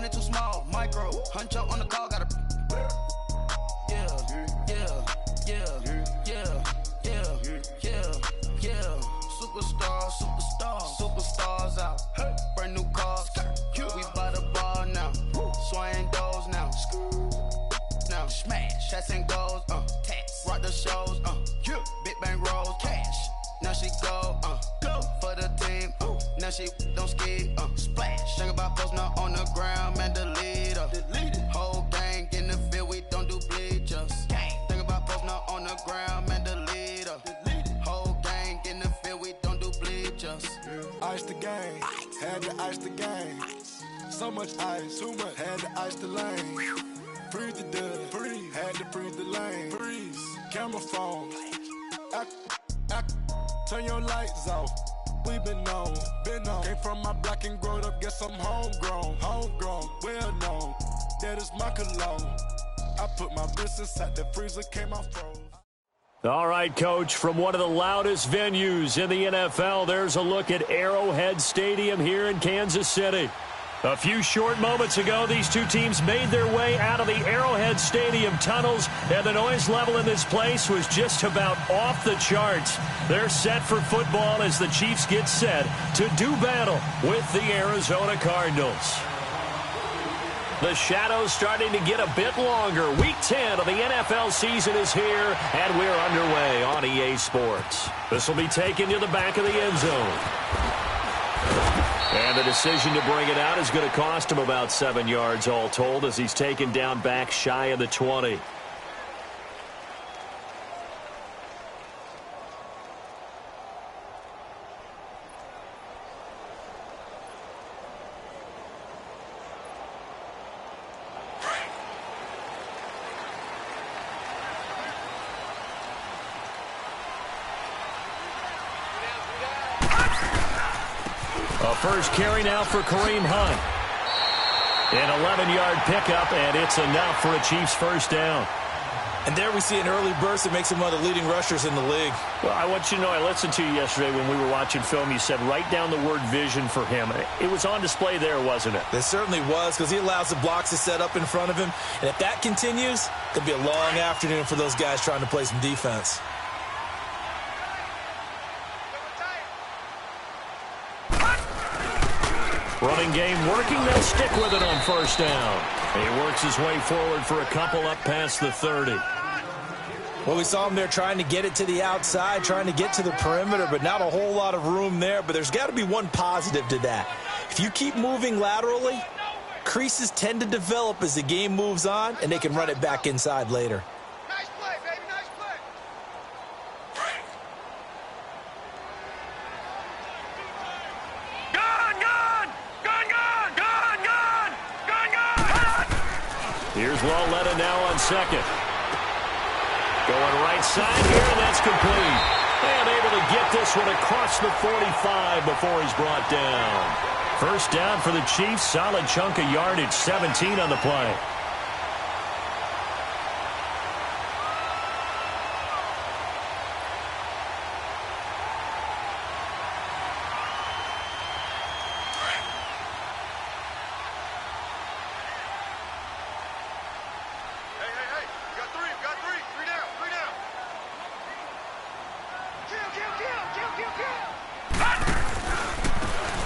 money too small, micro. Huncho on the call, gotta. Yeah. Superstars out. Brand new cars. We by the ball now. Swaying doors now. Now smash. Chats and goals. Tax. Rock the shows. Big bang rolls. Cash. Now she go. Go for the team. Now she don't ski. Splash. Think about post now on the ground. Man, delete her. Whole gang in the field. We don't do bleachers. Think about post now on the ground. Man, delete her. Whole gang in the field. We don't do bleachers. Ice the game. Had to ice the game. So much ice. Too much. Had to ice the lane. Freeze the dud. Freeze. Had to freeze the lane. Freeze. Camera phone. Turn your lights off. We been on. Came from my block and growed up. Guess I'm homegrown. Well known. That is my cologne. I put my wrist inside the freezer. Came out froze. All right, Coach, from one of the loudest venues in the NFL, there's a look at Arrowhead Stadium here in Kansas City. A few short moments ago, these two teams made their way out of the Arrowhead Stadium tunnels, and the noise level in this place was just about off the charts. They're set for football as the Chiefs get set to do battle with the Arizona Cardinals. The shadows starting to get a bit longer. Week 10 of the NFL season is here, and we're underway on EA Sports. This will be taken to the back of the end zone. And the decision to bring it out is going to cost him about 7 yards all told as he's taken down back shy of the 20. First carry now for Kareem Hunt. An 11-yard pickup, and it's enough for a Chiefs first down. And there we see an early burst that makes him one of the leading rushers in the league. Well, I want you to know, I listened to you yesterday when we were watching film. You said write down the word vision for him. It was on display there, wasn't it? It certainly was, because he allows the blocks to set up in front of him. And if that continues, it'll be a long afternoon for those guys trying to play some defense. Running game working, they'll stick with it on first down. He works his way forward for a couple up past the 30. Well, we saw him there trying to get it to the outside, trying to get to the perimeter, but not a whole lot of room there. But there's got to be one positive to that. If you keep moving laterally, creases tend to develop as the game moves on, and they can run it back inside later. Nice play, baby, nice play. Here's Lawletta now on second. Going right side here, and that's complete. And able to get this one across the 45 before he's brought down. First down for the Chiefs, solid chunk of yardage, 17 on the play.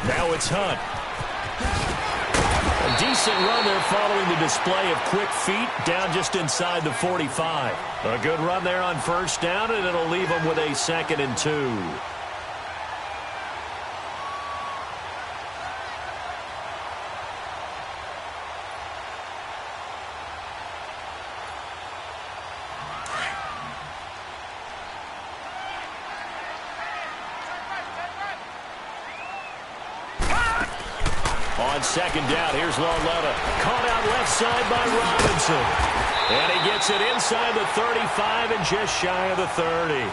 Now it's Hunt. A decent run there following the display of quick feet down just inside the 45. A good run there on first down, and it'll leave them with a 2nd and 2. On second down, here's Lawletta. Caught out left side by Robinson. And he gets it inside the 35 and just shy of the 30.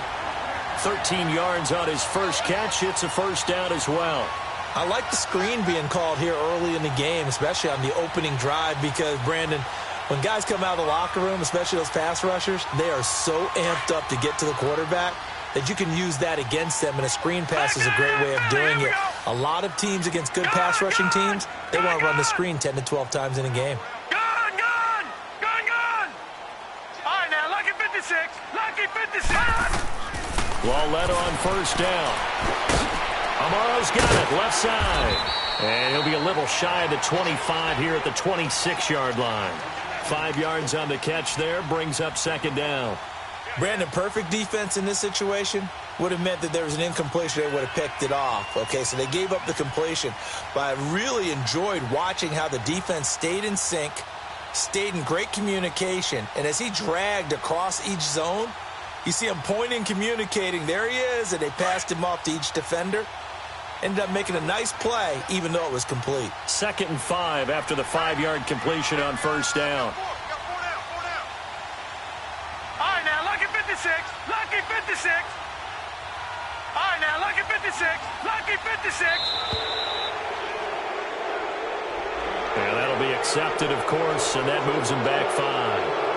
13 yards on his first catch. It's a first down as well. I like the screen being called here early in the game, especially on the opening drive, because, Brandon, when guys come out of the locker room, especially those pass rushers, they are so amped up to get to the quarterback. that you can use that against them, and a screen pass is a great way of doing it. A lot of teams against good pass rushing teams, they want to run the screen 10 to 12 times in a game. Gun! All right, now, lucky 56. Lucky 56. Lauletta on first down. Amaro's got it, left side. And he'll be a little shy of the 25 here at the 26-yard line. 5 yards on the catch there, brings up second down. Brandon, perfect defense in this situation would have meant that there was an incompletion. They would have picked it off. Okay, so they gave up the completion. But I really enjoyed watching how the defense stayed in sync, stayed in great communication. And as he dragged across each zone, you see him pointing, communicating. There he is, and they passed him off to each defender. Ended up making a nice play, even though it was complete. 2nd and 5 after the 5-yard completion on first down. All right, now, lucky 56. Lucky 56. All right, now, lucky 56. Lucky 56. And that'll be accepted, of course, and that moves him back 5.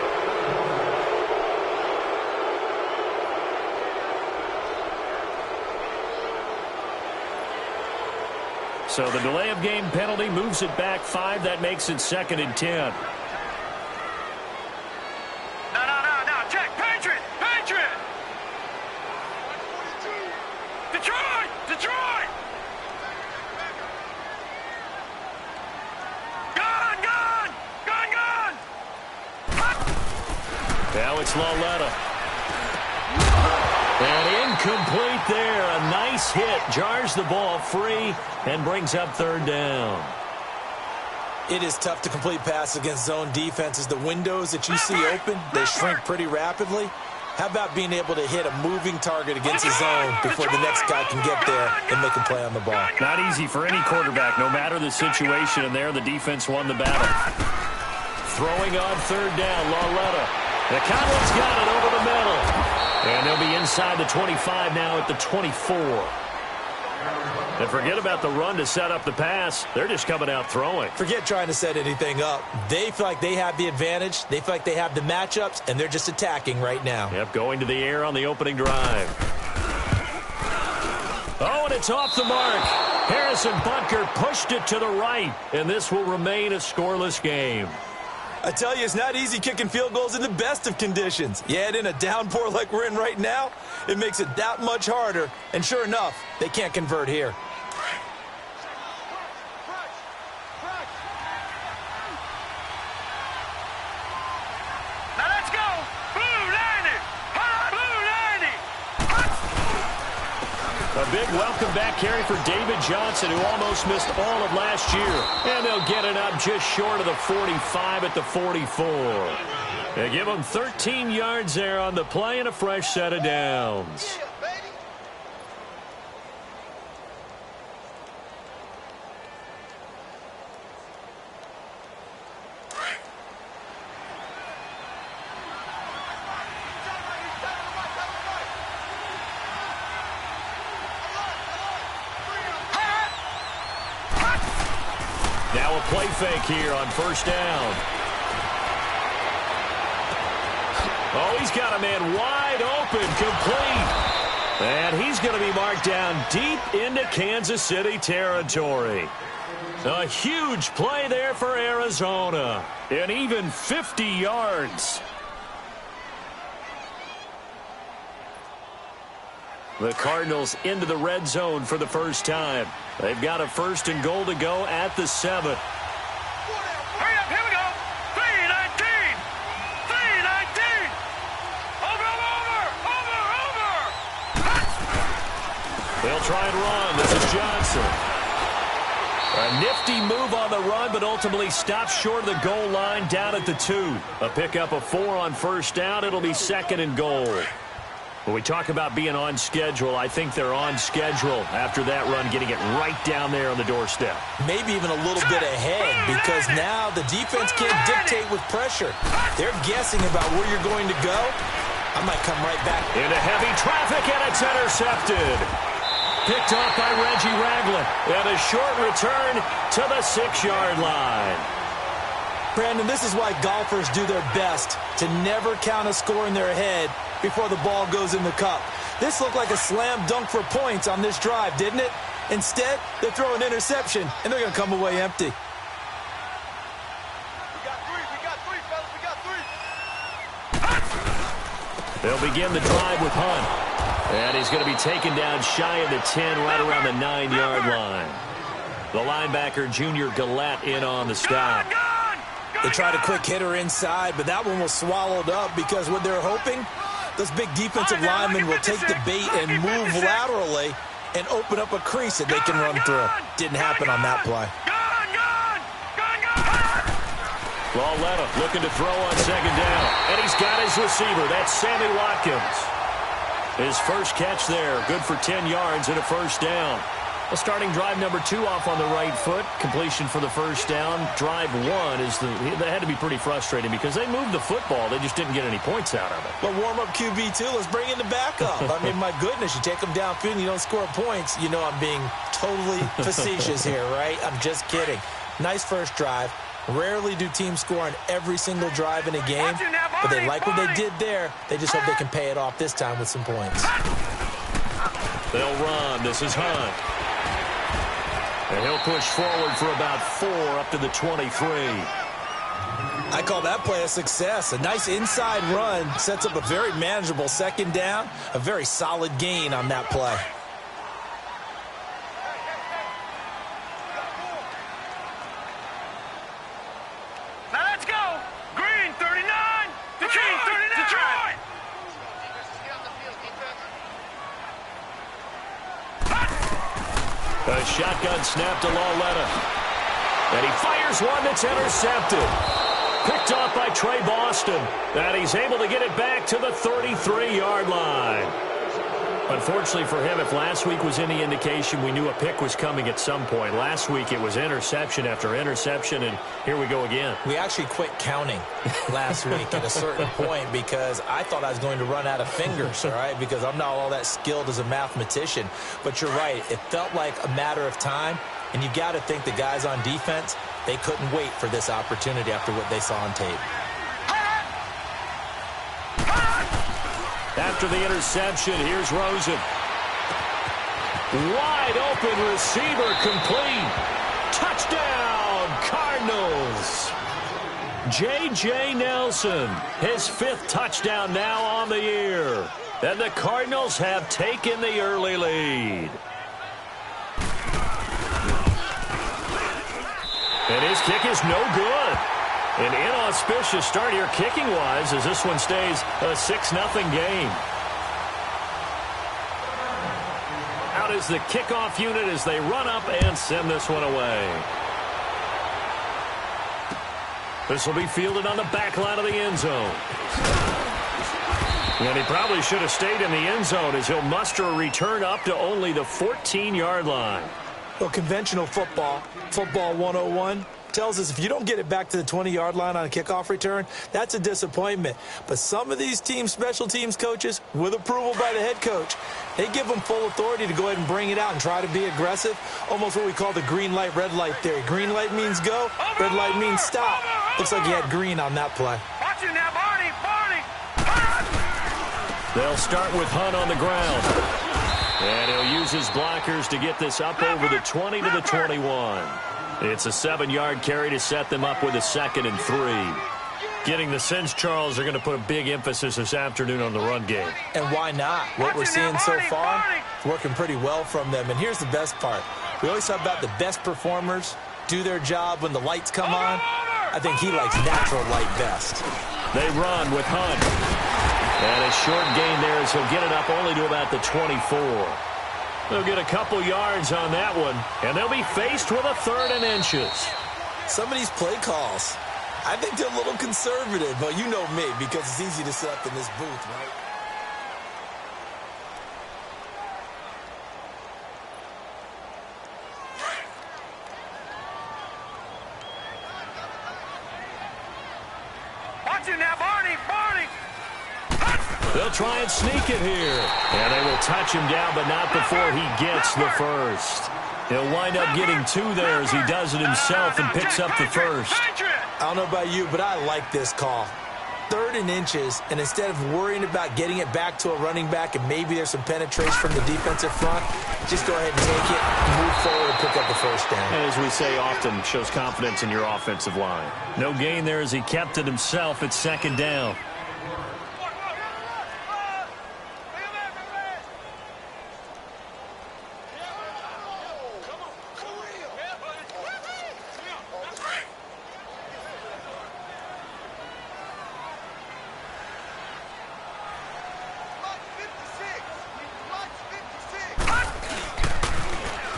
So the delay of game penalty moves it back 5. That makes it 2nd and 10. No. Check. Patriot. Detroit. Gun. Now it's Lauletta. And incomplete there. A nice hit. Jars the ball free and brings up 3rd down. It is tough to complete passes against zone defenses. The windows that you see open, they shrink pretty rapidly. How about being able to hit a moving target against a zone before the next guy can get there and make a play on the ball? Not easy for any quarterback, no matter the situation. And there, the defense won the battle. Throwing on 3rd down, Lauletta. The Cowboys got it over the middle. And they'll be inside the 25 now at the 24. And forget about the run to set up the pass. They're just coming out throwing. Forget trying to set anything up. They feel like they have the advantage. They feel like they have the matchups, and they're just attacking right now. Yep, going to the air on the opening drive. Oh, and it's off the mark. Harrison Butker pushed it to the right, and this will remain a scoreless game. I tell you, it's not easy kicking field goals in the best of conditions. Yet in a downpour like we're in right now, it makes it that much harder. And sure enough, they can't convert here. Now let's go. Blue 90. Blue 90. A big welcome back carry for David Johnson, who almost missed all of last year. And they'll get it up just short of the 45 at the 44. They give them 13 yards there on the play and a fresh set of downs. Now a play fake here on first down. Oh, he's got a man wide open, complete. And he's going to be marked down deep into Kansas City territory. A huge play there for Arizona. And even 50 yards. The Cardinals into the red zone for the first time. They've got a 1st and goal to go at the 7. Hurry up, here we go. 319. 319. Over. They'll try and run. This is Johnson. A nifty move on the run, but ultimately stops short of the goal line down at the 2. A pickup of 4 on first down. It'll be 2nd and goal. When we talk about being on schedule, I think they're on schedule after that run, getting it right down there on the doorstep. Maybe even a little bit ahead, because now the defense can't dictate with pressure. They're guessing about where you're going to go. I might come right back. Into heavy traffic, and it's intercepted. Picked off by Reggie Ragland. And a short return to the 6-yard line. Brandon, this is why golfers do their best to never count a score in their head before the ball goes in the cup. This looked like a slam dunk for points on this drive, didn't it? Instead, they throw an interception, and they're going to come away empty. They'll begin the drive with Hunt. And he's going to be taken down shy of the 10, right around the 9-yard line. The linebacker, Junior Gillette, in on the stop. They tried a quick hitter inside, but that one was swallowed up because what they're hoping, those big defensive linemen will take the bait and move laterally and open up a crease that they can run through. Didn't happen on that play. Lauletta looking to throw on second down. And he's got his receiver. That's Sammy Watkins. His first catch there. Good for 10 yards and a first down. Well, starting drive number 2 off on the right foot. Completion for the first down. Drive 1 they had to be pretty frustrating because they moved the football. They just didn't get any points out of it. But warm-up QB2, let's bring in the backup. I mean, my goodness, you take them downfield and you don't score points. You know I'm being totally facetious here, right? I'm just kidding. Nice first drive. Rarely do teams score on every single drive in a game, but they like what they did there. They just hope they can pay it off this time with some points. They'll run. This is Hunt. And he'll push forward for about 4 up to the 23. I call that play a success. A nice inside run sets up a very manageable second down. A very solid gain on that play. Now let's go. Green 39. Detroit. 39. Detroit. A shotgun snap to Lauletta. And he fires one that's intercepted. Picked off by Trey Boston. And he's able to get it back to the 33-yard line. Unfortunately for him, if last week was any indication, we knew a pick was coming at some point. Last week it was interception after interception, and here we go again. We actually quit counting last week at a certain point because I thought I was going to run out of fingers, all right, because I'm not all that skilled as a mathematician. But you're right. It felt like a matter of time, and you got to think the guys on defense, they couldn't wait for this opportunity after what they saw on tape. After the interception, here's Rosen. Wide open receiver complete. Touchdown, Cardinals. J.J. Nelson, his 5th touchdown now on the year. And the Cardinals have taken the early lead. And his kick is no good. An inauspicious start here kicking-wise as this one stays a 6-0 game. Out is the kickoff unit as they run up and send this one away. This will be fielded on the back line of the end zone. And he probably should have stayed in the end zone as he'll muster a return up to only the 14-yard line. Well, conventional football 101, tells us if you don't get it back to the 20-yard line on a kickoff return, that's a disappointment. But some of these teams, special teams coaches, with approval by the head coach, they give them full authority to go ahead and bring it out and try to be aggressive. Almost what we call the green light, red light theory. Green light means go, red light means stop. Looks like he had green on that play. Watch it now, Barney. They'll start with Hunt on the ground. And he'll use his blockers to get this up over the 20 to the 21. It's a 7-yard carry to set them up with a 2nd and 3. Getting the sense, Charles, they're going to put a big emphasis this afternoon on the run game. And why not? What we're seeing so far, it's working pretty well from them. And here's the best part. We always talk about the best performers do their job when the lights come on. I think he likes natural light best. They run with Hunt. And a short gain there as he'll get it up only to about the 24. They'll get a couple yards on that one, and they'll be faced with a 3rd and inches. Some of these play calls, I think they're a little conservative, but you know me, because it's easy to sit up in this booth, right? Watch it now, Barney. They'll try and sneak it here. And they will touch him down, but not before he gets the first. He'll wind up getting 2 there as he does it himself and picks up the first. I don't know about you, but I like this call. 3rd and inches, and instead of worrying about getting it back to a running back and maybe there's some penetration from the defensive front, just go ahead and take it, move forward, and pick up the first down. And as we say often, shows confidence in your offensive line. No gain there as he kept it himself at 2nd down.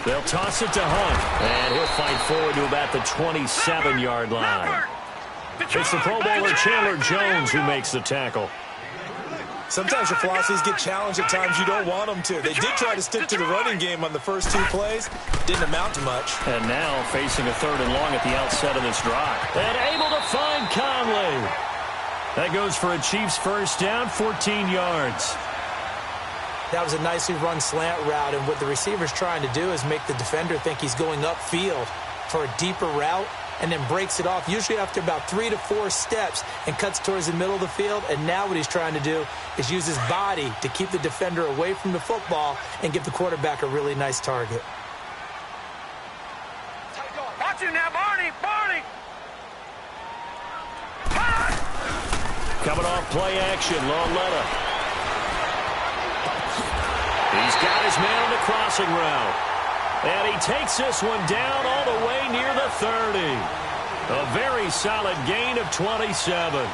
They'll toss it to Hunt, and he'll fight forward to about the 27-yard line. It's the Pro Bowler Chandler Jones who makes the tackle. Sometimes your philosophies get challenged at times you don't want them to. They did try to stick to the running game on the first 2 plays. Didn't amount to much. And now facing a 3rd and long at the outset of this drive. And able to find Conley. That goes for a Chiefs first down, 14 yards. That was a nicely run slant route, and what the receiver's trying to do is make the defender think he's going upfield for a deeper route and then breaks it off, usually after about 3 to 4 steps, and cuts towards the middle of the field. And now what he's trying to do is use his body to keep the defender away from the football and give the quarterback a really nice target. Watch him now, Barney! Barney! Coming off play action, Lauletta. He's got his man on the crossing route. And he takes this one down all the way near the 30. A very solid gain of 27.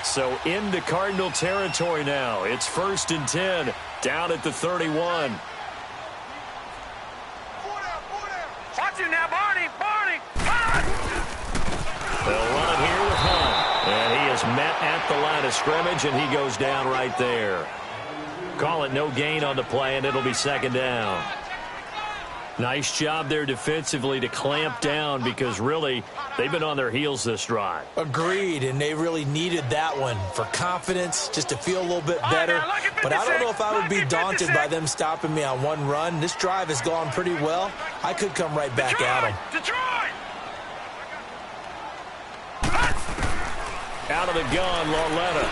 So into Cardinal territory now. It's 1st and 10, down at the 31. Watch him now, Barney! Barney! They'll run it here with Hunt. And he is met at the line of scrimmage, and he goes down right there. Call it no gain on the play, and it'll be 2nd down. Nice job there defensively to clamp down, because really they've been on their heels this drive. Agreed, and they really needed that one for confidence, just to feel a little bit better. But I don't know if I would be daunted by them stopping me on one run. This drive has gone pretty well. I could come right back at them. Detroit! Out of the gun, Lauletta.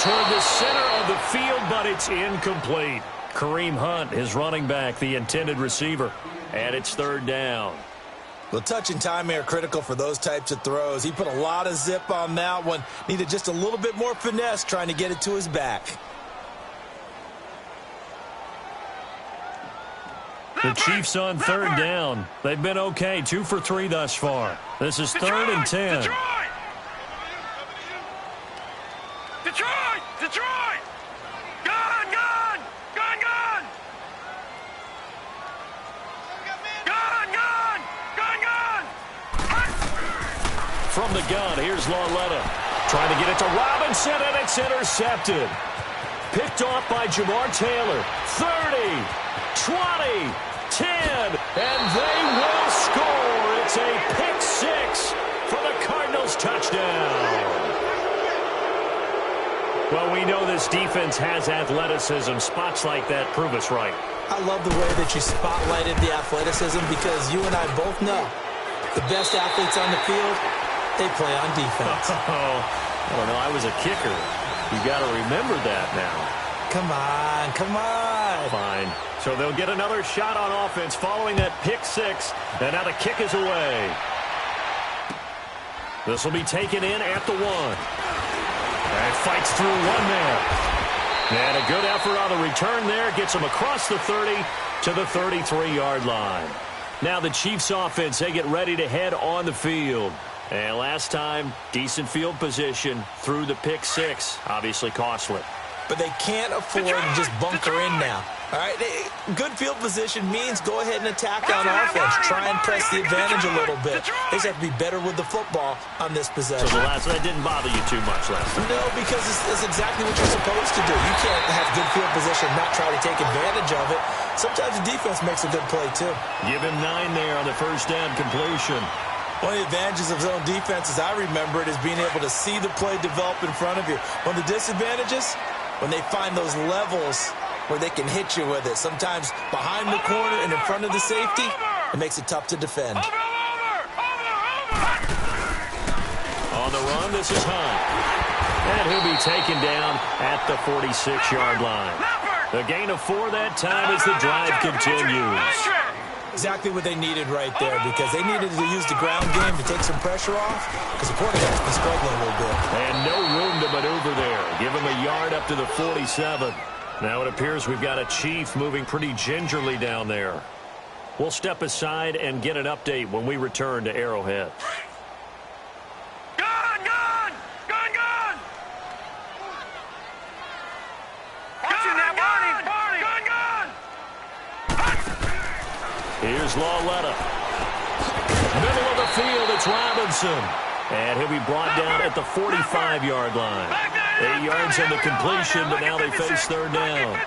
Toward the center of the field, but it's incomplete. Kareem Hunt, his running back, the intended receiver. And it's 3rd down. Well, touch and timing are critical for those types of throws. He put a lot of zip on that one. Needed just a little bit more finesse trying to get it to his back. The Chiefs on 3rd down. They've been okay, 2 for 3 thus far. This is 3rd and 10. Detroit! Detroit! Detroit! Gun! Gun! Gun! Gun! Gun! Gun! Gun! Gun! From the gun, here's Lauletta. Trying to get it to Robinson, and it's intercepted. Picked off by Jamar Taylor. 30, 20, 10, and they will score. It's a pick 6 for the Cardinals touchdown. Well, we know this defense has athleticism. Spots like that prove us right. I love the way that you spotlighted the athleticism, because you and I both know the best athletes on the field, they play on defense. Oh, I don't know. I was a kicker. You got to remember that now. Come on, come on. Fine. So they'll get another shot on offense following that pick 6, and now the kick is away. This will be taken in at the 1. And fights through one man. And a good effort on the return there. Gets him across the 30 to the 33-yard line. Now the Chiefs offense, they get ready to head on the field. And last time, decent field position through the pick 6. Obviously costly. But they can't afford to just bunker in now. All right, good field position means go ahead and attack on offense. Try and press the advantage a little bit. They just have to be better with the football on this possession. So that didn't bother you too much last time? No, because it's exactly what you're supposed to do. You can't have good field position and not try to take advantage of it. Sometimes the defense makes a good play, too. Give him 9 there on the first down completion. One of the advantages of zone defense, as I remember it, is being able to see the play develop in front of you. One of the disadvantages, when they find those levels where they can hit you with it. Sometimes behind the corner and in front of the safety, it makes it tough to defend. On the run, this is Hunt. And he'll be taken down at the 46-yard line. A gain of 4 that time as the drive continues. Exactly what they needed right there, because they needed to use the ground game to take some pressure off, because the quarterback's been struggling a little bit. And no room to maneuver there. Give him a yard up to the 47. Now it appears we've got a Chief moving pretty gingerly down there. We'll step aside and get an update when we return to Arrowhead. Here's Lawletta. Middle of the field, it's Robinson. And he'll be brought down at the 45-yard line. 8 yards on the completion, but now they face third down.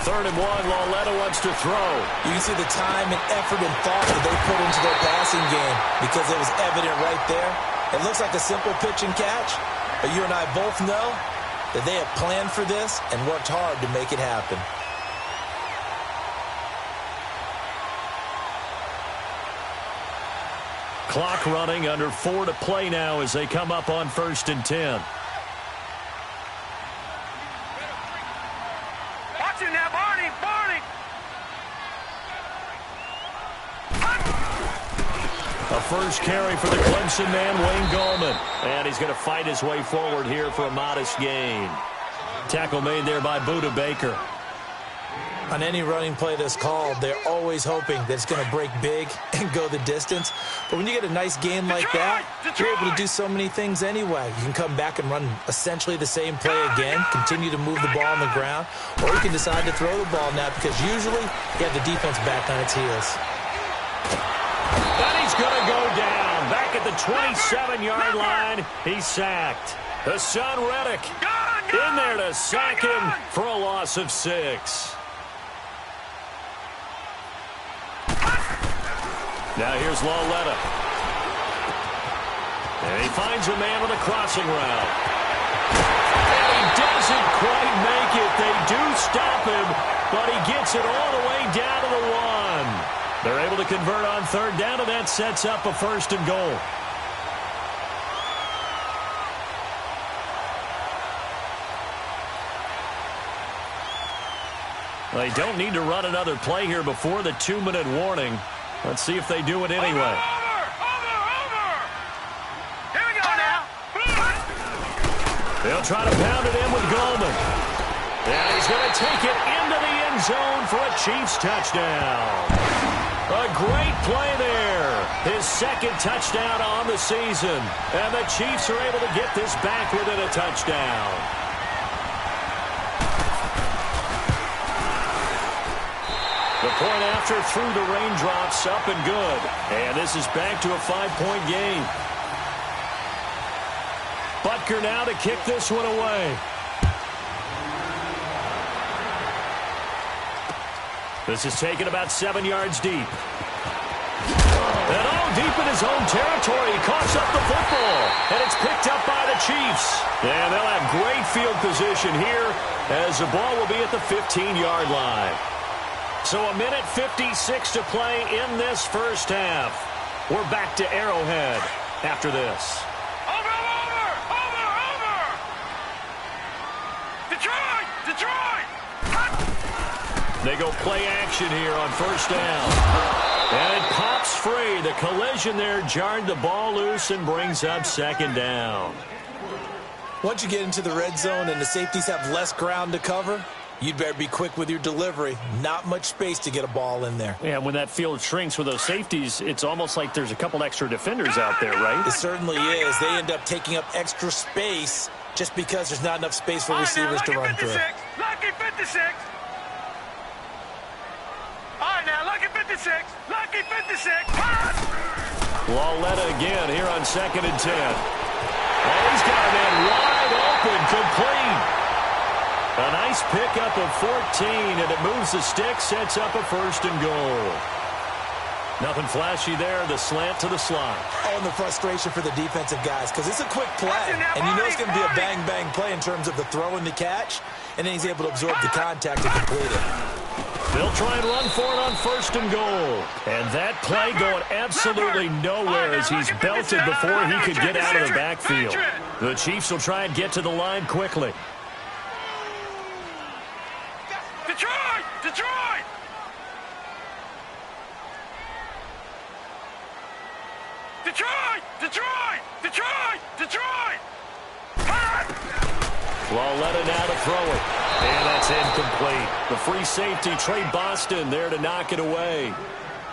3rd and 1, Lawletta wants to throw. You can see the time and effort and thought that they put into their passing game, because it was evident right there. It looks like a simple pitch and catch, but you and I both know that they have planned for this and worked hard to make it happen. Clock running, under 4 to play now as they come up on 1st and 10. Watch it now, Barney! A first carry for the Clemson man, Wayne Gallman. And he's going to fight his way forward here for a modest gain. Tackle made there by Budda Baker. On any running play that's called, they're always hoping that it's going to break big and go the distance. But when you get a nice game like that, you're able to do so many things anyway. You can come back and run essentially the same play again, continue to move the ball on the ground, or you can decide to throw the ball now, because usually you have the defense back on its heels. And he's going to go down. Back at the 27-yard line, he's sacked. Hassan Reddick in there to sack him for a loss of 6. Now here's Lawletta. And he finds a man with a crossing route. And he doesn't quite make it. They do stop him, but he gets it all the way down to the 1. They're able to convert on 3rd down, and that sets up a 1st and goal. They don't need to run another play here before the 2-minute warning. Let's see if they do it anyway. Over! Here we go now. They'll try to pound it in with Gallman. And he's going to take it into the end zone for a Chiefs touchdown. A great play there. His 2nd touchdown on the season. And the Chiefs are able to get this back within a touchdown. The point after through the raindrops, up and good. And this is back to a 5-point game. Butker now to kick this one away. This is taken about 7 yards deep. And deep in his own territory, he coughs up the football. And it's picked up by the Chiefs. And they'll have great field position here as the ball will be at the 15-yard line. So 1:56 to play in this first half. We're back to Arrowhead after this. Over! Detroit! They go play action here on 1st down. And it pops free. The collision there jarred the ball loose and brings up 2nd down. Once you get into the red zone and the safeties have less ground to cover, you'd better be quick with your delivery. Not much space to get a ball in there. Yeah, when that field shrinks with those safeties, it's almost like there's a couple extra defenders out there, right? It certainly is. They end up taking up extra space just because there's not enough space for receivers to run through. Lucky 56. All right, now, lucky 56. Lucky 56. Lawletta again here on 2nd and 10. Oh, he's got a man wide open, complete. A nice pickup of 14, and it moves the stick, sets up a 1st and goal. Nothing flashy there. The slant to the slot. Oh, and the frustration for the defensive guys, because it's a quick play. And you know it's going to be a bang-bang play in terms of the throw and the catch. And then he's able to absorb the contact and complete it. They'll try and run for it on first and goal. And that play going absolutely nowhere as he's belted before he could get out of the backfield. The Chiefs will try and get to the line quickly. Detroit! Detroit! Detroit! Detroit! Detroit! Detroit! Lauletta now to throw it. And that's incomplete. The free safety, Trey Boston, there to knock it away.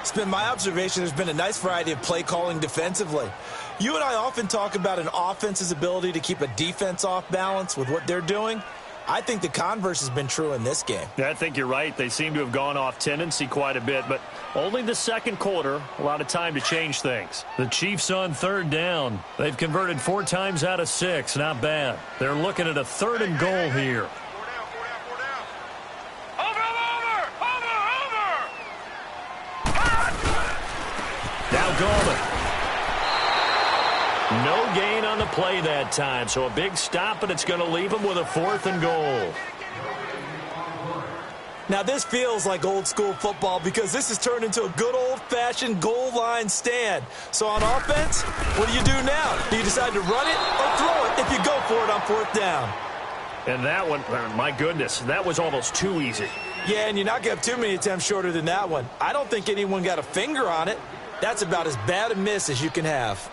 It's been my observation there's been a nice variety of play calling defensively. You and I often talk about an offense's ability to keep a defense off balance with what they're doing. I think the converse has been true in this game. Yeah, I think you're right. They seem to have gone off tendency quite a bit, but only the second quarter, a lot of time to change things. The Chiefs on third down. They've converted 4 times out of 6. Not bad. They're looking at a 3rd and goal here. Now Gallman. No gain on the play that time, so a big stop, and it's going to leave them with a 4th and goal. Now this feels like old school football because this has turned into a good old-fashioned goal line stand. So on offense, what do you do now? Do you decide to run it or throw it if you go for it on 4th down? And that one, my goodness, that was almost too easy. Yeah, and you're not going to have too many attempts shorter than that one. I don't think anyone got a finger on it. That's about as bad a miss as you can have.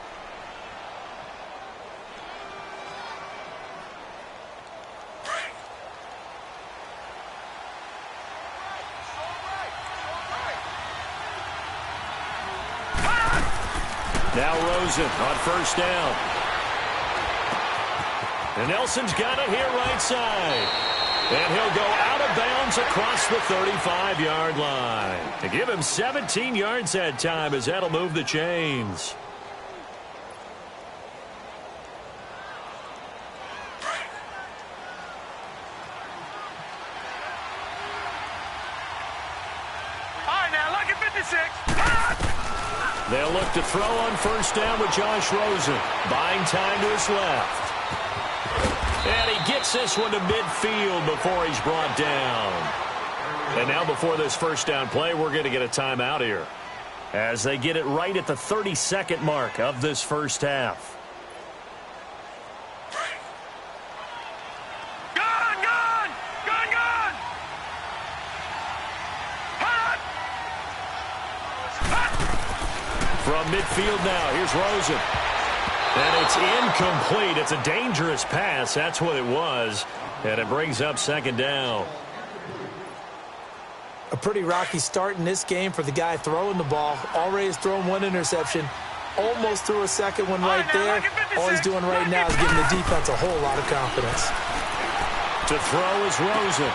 Now Rosen on first down. And Nelson's got it here right side. And he'll go out of bounds across the 35-yard line. To give him 17 yards that time as that'll move the chains. All right, now, look at 56. They'll look to throw on first down with Josh Rosen. Buying time to his left. And he gets this one to midfield before he's brought down. And now before this first down play, we're going to get a timeout here as they get it right at the 30-second mark of this first half. Gun, gun! Gun, gun! Hot! Hot! From midfield now, here's Rosen. And it's incomplete. It's a dangerous pass. That's what it was. And it brings up second down. A pretty rocky start in this game for the guy throwing the ball. Already has thrown 1 interception. Almost threw a second one right there. All he's doing right now is giving the defense a whole lot of confidence. To throw is Rosen.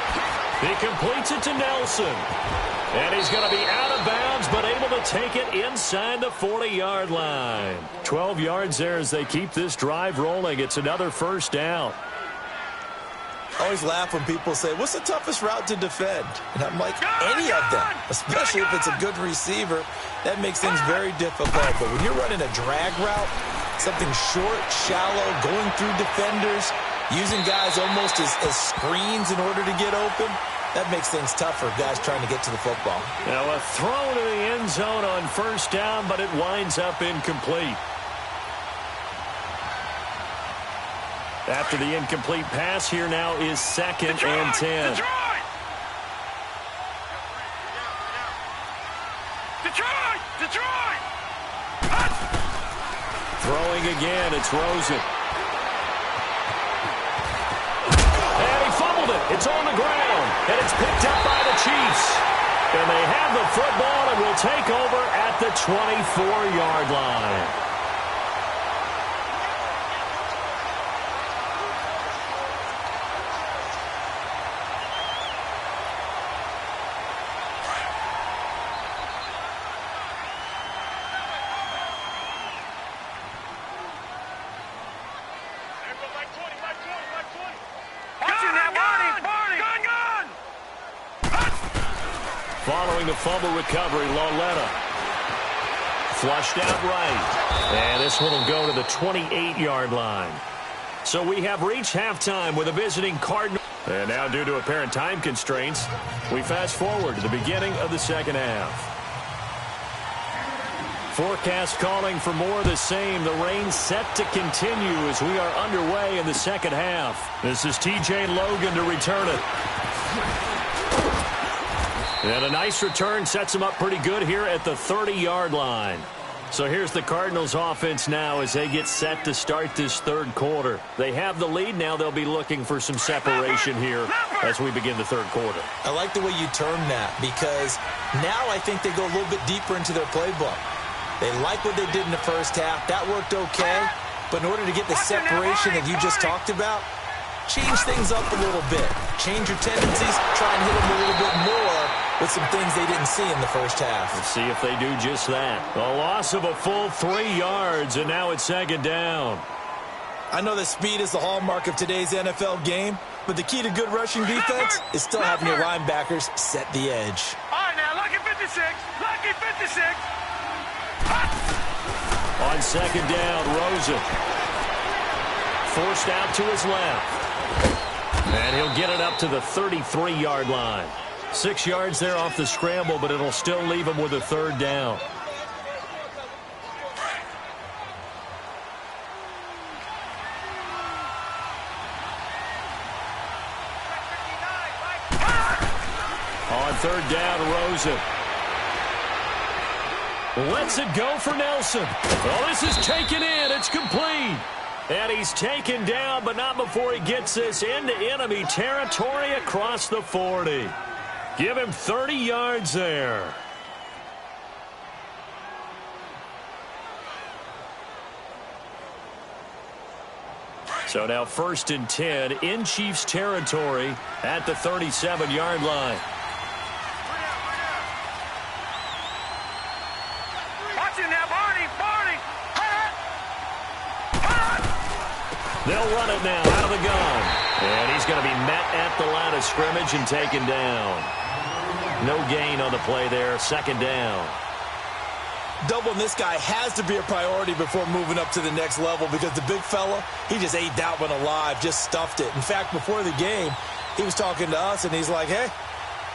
He completes it to Nelson. And he's going to be out of bounds, but able to take it inside the 40-yard line. 12 yards there as they keep this drive rolling. It's another first down. I always laugh when people say, what's the toughest route to defend? And I'm like, any of them, especially if it's a good receiver. That makes things very difficult. But when you're running a drag route, something short, shallow, going through defenders, using guys almost as screens in order to get open, that makes things tough for guys trying to get to the football. Now a throw to the end zone on first down, but it winds up incomplete. After the incomplete pass, here now is 2nd and 10. Detroit! Detroit! Throwing again, it's Rosen. And he fumbled it. It's on the ground. And it's picked up by the Chiefs. And they have the football and will take over at the 24-yard line. Following the fumble recovery, Lauletta. Flushed out right. And this one will go to the 28-yard line. So we have reached halftime with a visiting Cardinal. And now, due to apparent time constraints, we fast forward to the beginning of the second half. Forecast calling for more of the same. The rain set to continue as we are underway in the second half. This is T.J. Logan to return it. And a nice return sets him up pretty good here at the 30-yard line. So here's the Cardinals offense now as they get set to start this third quarter. They have the lead. Now they'll be looking for some separation here as we begin the third quarter. I like the way you term that because now I think they go a little bit deeper into their playbook. They like what they did in the first half. That worked okay. But in order to get the separation that you just talked about, change things up a little bit. Change your tendencies. Try and hit them a little bit more with some things they didn't see in the first half. Let's see if they do just that. A loss of a full 3 yards, and now it's second down. I know that speed is the hallmark of today's NFL game, but the key to good rushing defense is still having your linebackers set the edge. All right, now, lucky 56. Lucky 56. On second down, Rosen. Forced out to his left. And he'll get it up to the 33-yard line. 6 yards there off the scramble, but it'll still leave him with a third down. On third down, Rosen. Lets it go for Nelson. Oh, this is taken in. It's complete. And he's taken down, but not before he gets this into enemy territory across the 40. Give him 30 yards there. So now 1st and 10 in Chiefs territory at the 37-yard line. They'll run it now out of the gun. And he's going to be met at the line of scrimmage and taken down. No gain on the play there. Second down. Doubling this guy has to be a priority before moving up to the next level because the big fella, he just ate that one alive, just stuffed it. In fact, before the game, he was talking to us, and he's like, hey,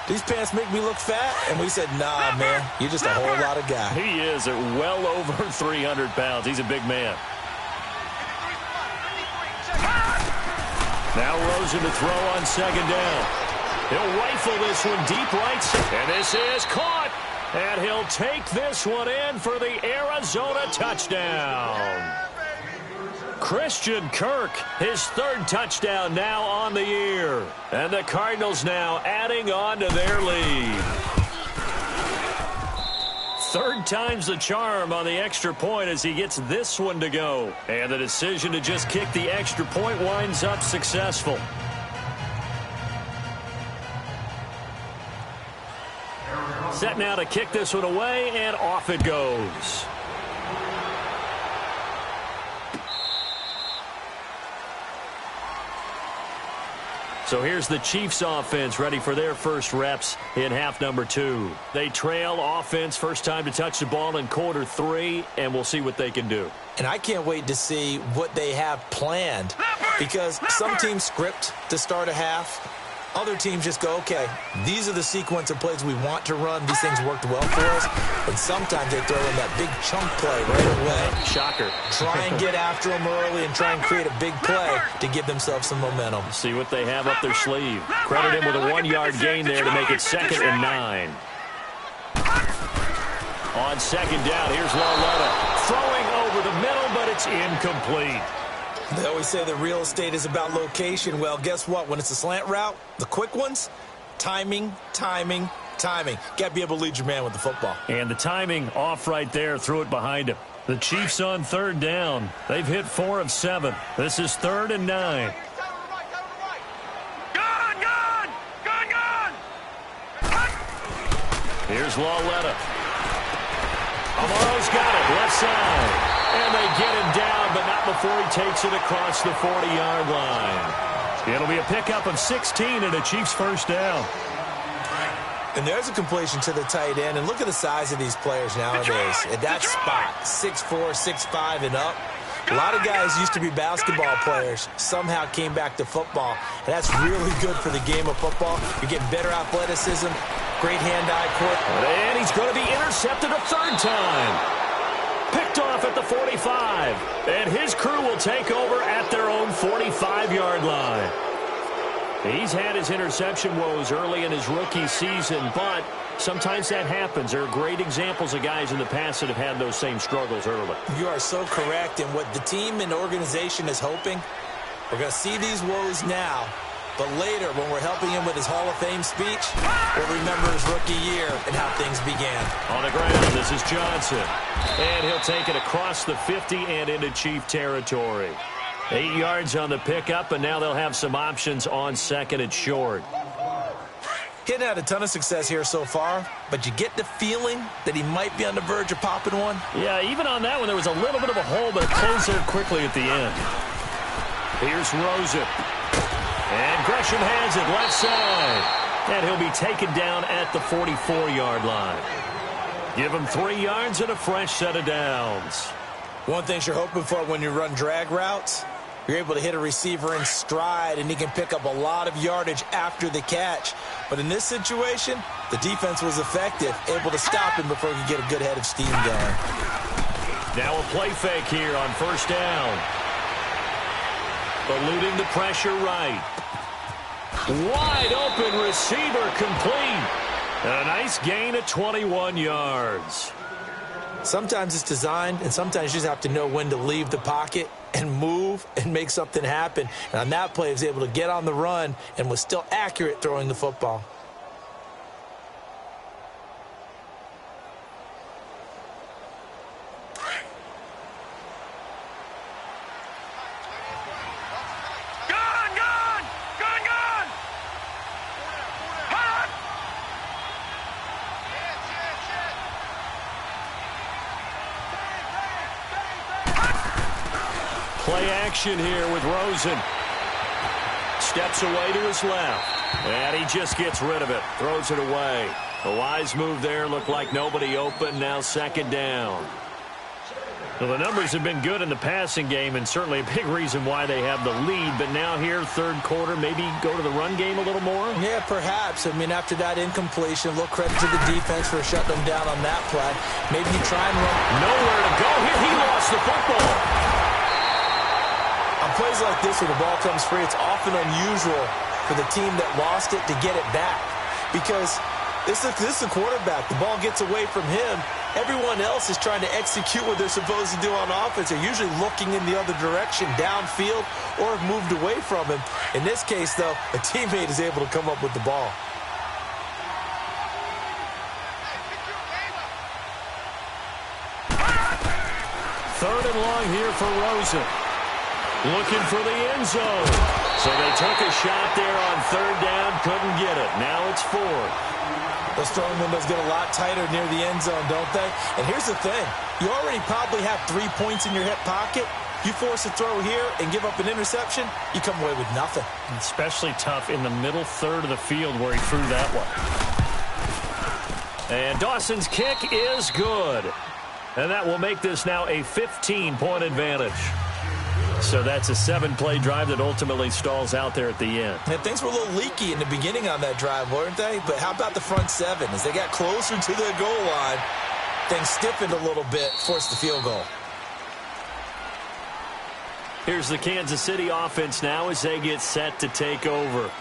these pants make me look fat? And we said, nah, man, you're just a whole lot of guy. He is at well over 300 pounds. He's a big man. Now Rosen to throw on second down. He'll rifle this one deep right. And this is caught. And he'll take this one in for the Arizona touchdown. Christian Kirk, his third touchdown now on the year. And the Cardinals now adding on to their lead. Third time's the charm on the extra point as he gets this one to go. And the decision to just kick the extra point winds up successful. Set now to kick this one away, and off it goes. So here's the Chiefs offense ready for their first reps in half number 2. They trail offense first time to touch the ball in quarter 3, and we'll see what they can do. And I can't wait to see what they have planned because some teams script to start a half. Other teams just go, okay, these are the sequence of plays we want to run. These things worked well for us. And sometimes they throw in that big chunk play right away. Shocker. Try and get after them early and try and create a big play to give themselves some momentum. See what they have up their sleeve. Credit him with a 1-yard gain there to make it 2nd and 9. On second down, here's Lauletta. Throwing over the middle, but it's incomplete. They always say that real estate is about location. Well, guess what? When it's a slant route, the quick ones, timing, timing, timing. Got to be able to lead your man with the football. And the timing off right there. Threw it behind him. The Chiefs on third down. They've hit 4 of 7. This is 3rd and 9. Here's Lauletta. Amaro's got it. Left side. And they get him down, but not before he takes it across the 40-yard line. It'll be a pickup of 16 and a Chiefs first down. And there's a completion to the tight end. And look at the size of these players nowadays. At that spot, 6'4", 6'5", and up. A lot of guys used to be basketball players, somehow came back to football. And that's really good for the game of football. You're getting better athleticism, great hand-eye coordination. And he's going to be intercepted a third time. Picked off at the 45. And his crew will take over at their own 45-yard line. He's had his interception woes early in his rookie season, but sometimes that happens. There are great examples of guys in the past that have had those same struggles early. You are so correct. And what the team and organization is hoping, we're going to see these woes now, but later when we're helping him with his Hall of Fame speech, we'll remember his rookie year and how things began. On the ground, this is Johnson. And he'll take it across the 50 and into Chief territory. 8 yards on the pickup, and now they'll have some options on second and short. He hadn't had a ton of success here so far, but you get the feeling that he might be on the verge of popping one. Yeah, even on that one, there was a little bit of a hole, but it closed there quickly at the end. Here's Rosen. And Gresham has it left side. And he'll be taken down at the 44-yard line. Give him 3 yards and a fresh set of downs. One thing you're hoping for when you run drag routes, you're able to hit a receiver in stride, and he can pick up a lot of yardage after the catch. But in this situation, the defense was effective, able to stop him before he could get a good head of steam going. Now a play fake here on first down. Eluding the pressure right. Wide open receiver complete. A nice gain of 21 yards. Sometimes it's designed, and sometimes you just have to know when to leave the pocket and move and make something happen. And on that play, he was able to get on the run and was still accurate throwing the football. Play action here with Rosen. Steps away to his left. And he just gets rid of it. Throws it away. A wise move there. Looked like nobody open. Now second down. Well, the numbers have been good in the passing game, and certainly a big reason why they have the lead. But now here, third quarter, maybe go to the run game a little more? Yeah, perhaps. I mean, after that incompletion, a little credit to the defense for shutting them down on that play. Maybe you try and run. Nowhere to go here. He lost the football. On plays like this, when the ball comes free, it's often unusual for the team that lost it to get it back. Because this is the quarterback. The ball gets away from him. Everyone else is trying to execute what they're supposed to do on offense. They're usually looking in the other direction, downfield, or have moved away from him. In this case, though, a teammate is able to come up with the ball. Third and long here for Rosen. Looking for the end zone. So they took a shot there on third down, couldn't get it. Now it's fourth. Those throwing windows get a lot tighter near the end zone, don't they? And here's the thing. You already probably have 3 points in your hip pocket. You force a throw here and give up an interception, you come away with nothing. Especially tough in the middle third of the field where he threw that one. And Dawson's kick is good. And that will make this now a 15-point advantage. So that's a 7-play drive that ultimately stalls out there at the end. And things were a little leaky in the beginning on that drive, weren't they? But how about the front seven? As they got closer to the goal line, things stiffened a little bit, forced the field goal. Here's the Kansas City offense now as they get set to take over.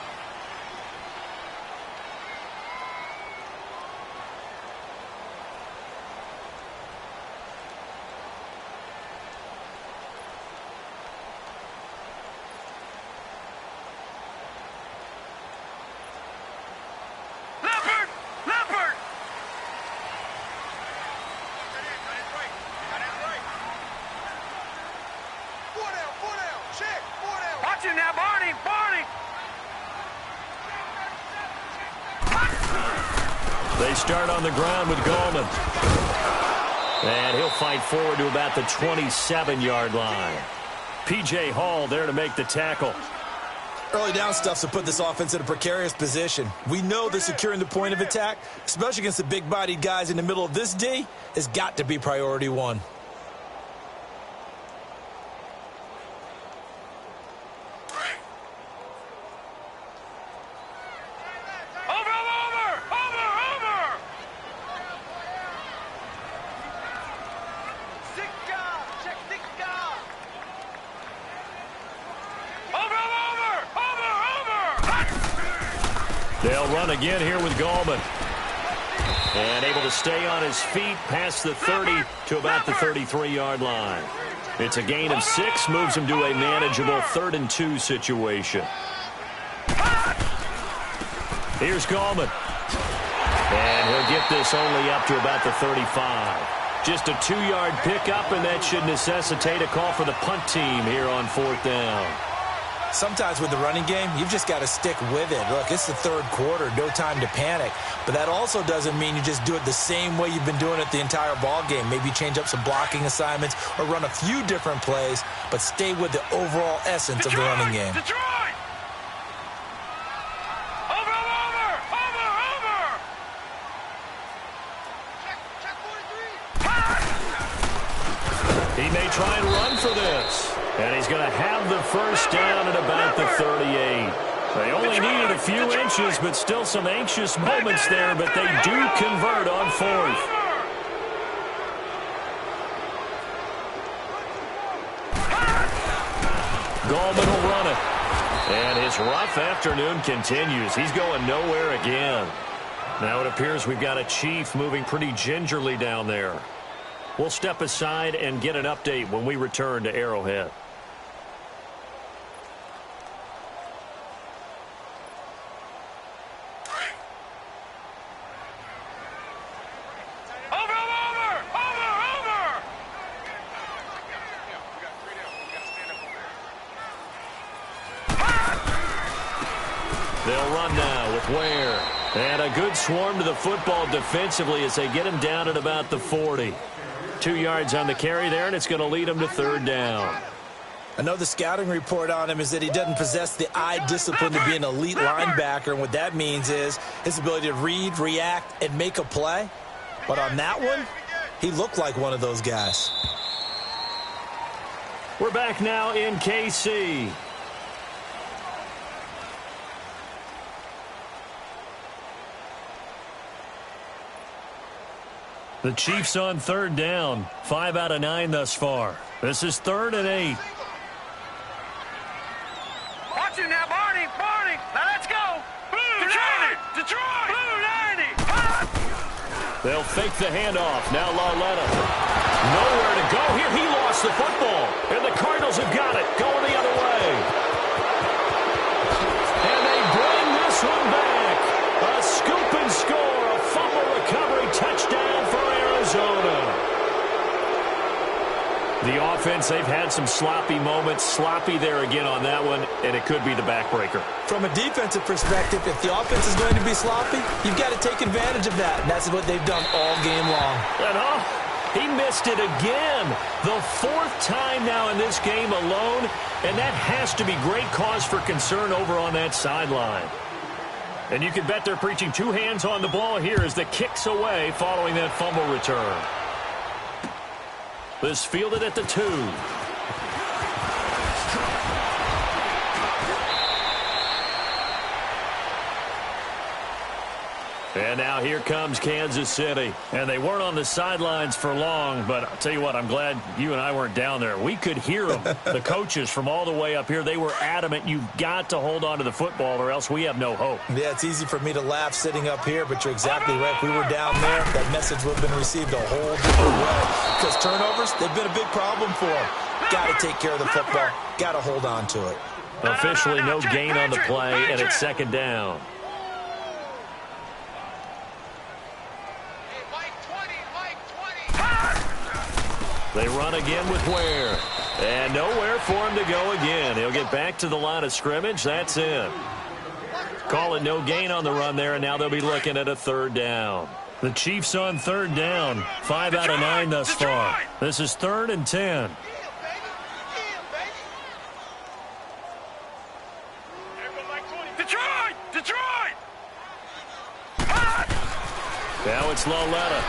They start on the ground with Gallman. And he'll fight forward to about the 27-yard line. P.J. Hall there to make the tackle. Early down stuff's to put this offense in a precarious position. We know that securing the point of attack, especially against the big-bodied guys in the middle of this D, has got to be priority one. They'll run again here with Gallman. And able to stay on his feet past the 30 to about the 33-yard line. It's a gain of 6, moves him to a manageable 3rd and 2 situation. Here's Gallman. And he'll get this only up to about the 35. Just a 2-yard pickup, and that should necessitate a call for the punt team here on 4th down. Sometimes with the running game, you've just got to stick with it. Look, it's the 3rd quarter, no time to panic. But that also doesn't mean you just do it the same way you've been doing it the entire ball game. Maybe change up some blocking assignments or run a few different plays, but stay with the overall essence of the running game. Detroit! Over! Check, He may try and run for this. And he's going to have the first down at about the 38. They only needed a few inches, but still some anxious moments there, but they do convert on 4th. Gallman will run it. And his rough afternoon continues. He's going nowhere again. Now it appears we've got a Chief moving pretty gingerly down there. We'll step aside and get an update when we return to Arrowhead. They'll run now with Ware. And a good swarm to the football defensively as they get him down at about the 40. 2 yards on the carry there, and it's going to lead him to 3rd down. I know the scouting report on him is that he doesn't possess the eye discipline to be an elite linebacker, and what that means is his ability to read, react, and make a play. But on that one, he looked like one of those guys. We're back now in KC. The Chiefs on 3rd down. 5 out of 9 thus far. This is 3rd and 8. Watch him now, Barney. Now let's go. Detroit. Blue 90. They'll fake the handoff. Now Lauletta. Nowhere to go here. He lost the football. And the Cardinals have got it. Going the other way. And they bring this one back. A scoop and score. A fumble recovery touchdown for Arizona. The offense, they've had some sloppy moments. Sloppy there again on that one, and it could be the backbreaker. From a defensive perspective, if the offense is going to be sloppy, you've got to take advantage of that, and that's what they've done all game long. And he missed it again. The 4th time now in this game alone, and that has to be great cause for concern over on that sideline. And you can bet they're preaching 2 hands on the ball here as the kick's away following that fumble return. This fielded at the 2. And now here comes Kansas City. And they weren't on the sidelines for long, but I'll tell you what, I'm glad you and I weren't down there. We could hear them, the coaches from all the way up here. They were adamant, you've got to hold on to the football or else we have no hope. Yeah, it's easy for me to laugh sitting up here, but you're exactly right. If we were down there, that message would have been received a whole different way. Because turnovers, they've been a big problem for them. Got to take care of the football. Got to hold on to it. Officially no gain on the play, and it's 2nd down. They run again with Ware. And nowhere for him to go again. He'll get back to the line of scrimmage. That's it. Call it no gain on the run there, and now they'll be looking at a 3rd down. The Chiefs on 3rd down. 5 out of 9 thus far. This is 3rd and 10. Detroit! Detroit! Now it's Lauletta.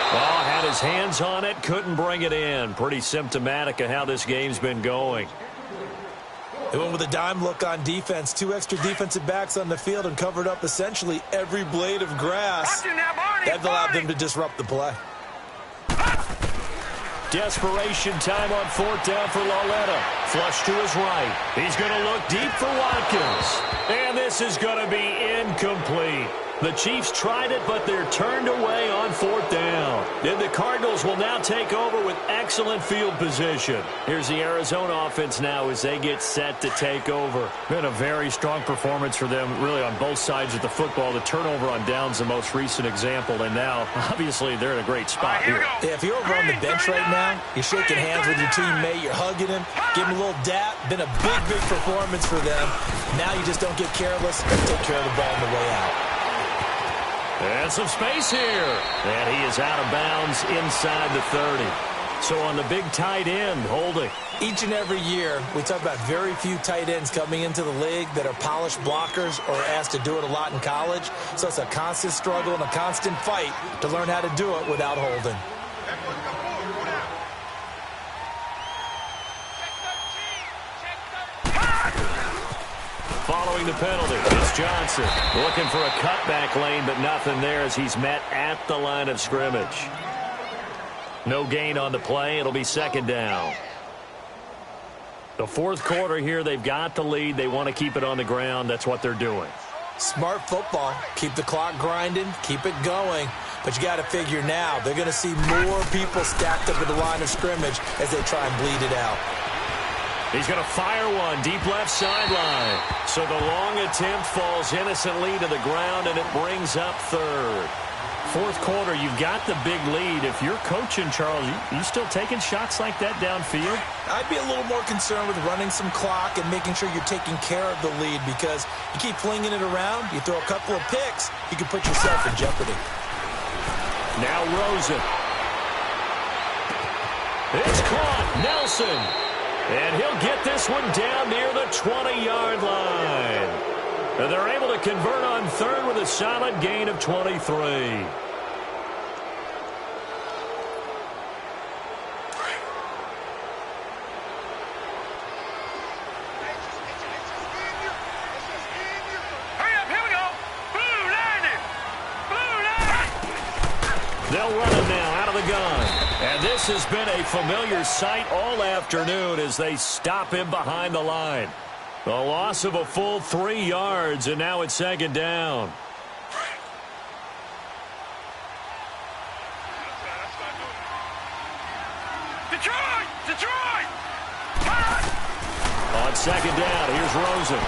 Oh, had his hands on it, couldn't bring it in. Pretty symptomatic of how this game's been going. They went with a dime look on defense. 2 extra defensive backs on the field and covered up essentially every blade of grass. That allowed them to disrupt the play. Desperation time on 4th down for Lauletta. Flush to his right. He's going to look deep for Watkins. And this is going to be incomplete. The Chiefs tried it, but they're turned away on 4th down. Then the Cardinals will now take over with excellent field position. Here's the Arizona offense now as they get set to take over. Been a very strong performance for them, really, on both sides of the football. The turnover on downs the most recent example, and now, obviously, they're in a great spot here. Yeah, if you're over on the bench right now, you're shaking hands with your teammate, you're hugging him, give him a little dap. Been a big, big performance for them. Now you just don't get careless and take care of the ball on the way out. And some space here. And he is out of bounds inside the 30. So on the big tight end, holding. Each and every year, we talk about very few tight ends coming into the league that are polished blockers or asked to do it a lot in college. So it's a constant struggle and a constant fight to learn how to do it without holding. Following the penalty, it's Johnson. Looking for a cutback lane, but nothing there as he's met at the line of scrimmage. No gain on the play. It'll be 2nd down. The 4th quarter here, they've got the lead. They want to keep it on the ground. That's what they're doing. Smart football. Keep the clock grinding. Keep it going. But you got to figure now, they're going to see more people stacked up at the line of scrimmage as they try and bleed it out. He's going to fire one deep left sideline. So the long attempt falls innocently to the ground, and it brings up 3rd. 4th quarter, you've got the big lead. If you're coaching, Charles, you still taking shots like that downfield? I'd be a little more concerned with running some clock and making sure you're taking care of the lead, because you keep flinging it around, you throw a couple of picks, you can put yourself in jeopardy. Now Rosen. It's caught. Nelson. And he'll get this one down near the 20-yard line. And they're able to convert on 3rd with a solid gain of 23. They'll run it now out of the gun. And this has been a familiar sight all afternoon as they stop him behind the line. A loss of a full 3 yards, and now it's 2nd down. Detroit! Detroit! On 2nd down, here's Rosen.